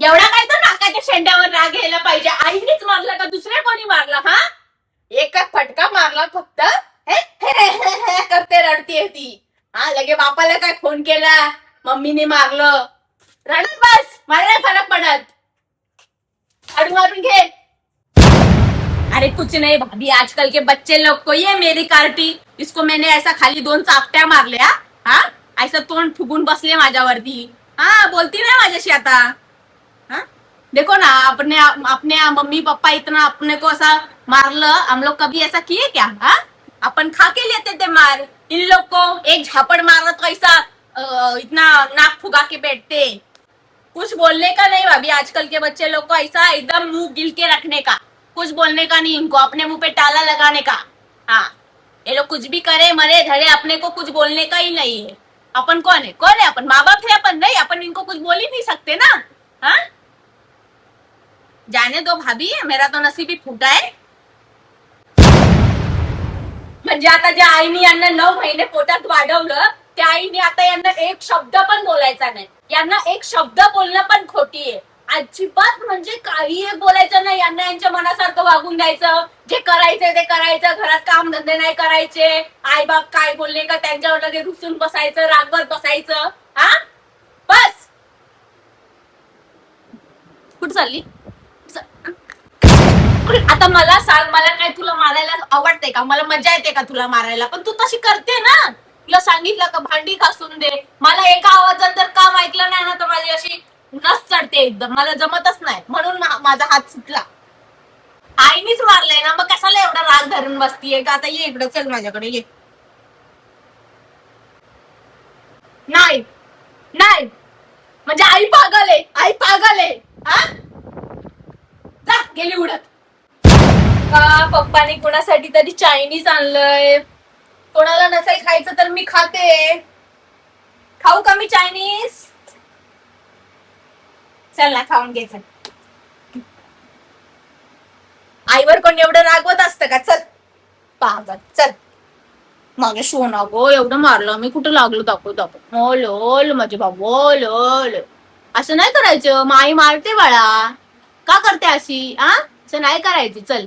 एवढा काय तर नाकाच्या शेंड्यावर राग यायला पाहिजे. आईनेच मारला का दुसऱ्या कोणी मारला? हा, एक फटका मारला फक्त. हे करते रडतीये ती. हा, लगे बापाला काय फोन केला, मम्मीने मारलं, रडत बस. मला नाही फरक पडत. झाडू मारून घे. अरे कुछ नहीं भाभी, आजकल के बच्चे लोग को ये मेरी कार्टी, इसको मैंने ऐसा खाली 2 चापट्या मारल्या. हा, ऐसा तोंड फुगून बसले माझ्यावरती. हा, बोलती नाही माझ्याशी आता. हा, देखो ना, अपने अपने मम्मी पापा इतना अपने को ऐसा मारलं, हम लोग कभी ऐसा किए क्या? हा, अपन खा के लेते थे मार. इन लोग को एक झापड़ मारा तो ऐसा इतना नाक फुगा के बैठते. कुछ बोलने का नहीं भाभी, आजकल के बच्चे लोग को ऐसा एकदम मुंह गिल के रखने का, कुछ बोलने का नहीं इनको, अपने मुंह पे ताला लगाने का. हाँ, ये लोग कुछ भी करे मरे धरे, अपने को कुछ बोलने का ही नहीं है. अपन कौन है? कौन है अपन? माँ बाप है अपन? नहीं, अपन इनको कुछ बोल ही नहीं सकते ना. हाँ, जाने दो भाभी, मेरा तो नसीब ही फुटा है. म्हणजे आता ज्या आईने यांना 9 महिने पोटात वाढवलं, त्या आईने आता यांना एक शब्द पण बोलायचा नाही. यांना एक शब्द बोलणं पण खोटी आहे. अजिबात म्हणजे काही एक बोलायचं नाही. यांना यांच्या मनासारखं वागून द्यायचं, जे करायचं ते करायचं, घरात काम धंदे नाही करायचे. आई बाप काय बोलले का त्यांच्यावर लगे रुसून बसायचं, रागवत बसायचं. हा, बस. कुठं चालली? आता मला सांग, मला काय तुला मारायला आवडते का? मला मजा येते का तुला मारायला? पण तू तशी करते ना. तुला सांगितलं का भांडी घासून दे? मला एका आवाजात जर काम ऐकलं नाही ना तर माझी अशी नस चढते एकदम, मला जमतच नाही. म्हणून माझा हात सुटला. आईनीच मारलंय ना, मग कशाला एवढा राग धरून बसतीये का? आता ये इकडं, चल माझ्याकडे ये. नाही नाही, म्हणजे आई पागल आहे, आई पागल आहे. हा, जा, गेली उडत. का पप्पानी कोणासाठी तरी चायनीज आणलंय. कोणाला नसेल खायचं तर मी खाते. खाऊ का मी चायनीज? चल ना, खाऊन घे. चल, आईवर कोण एवढं रागवत असतं का? चल पागल, चल. माझ्या सोना गो, एवढं मारलं मी, कुठं लागलो दाखव दाखव. ओल ओल माझे बाबू, ओल ओल. असं नाही करायचं, माई मारते बाळा. का करते अशी? आ, असं नाही करायची. चल.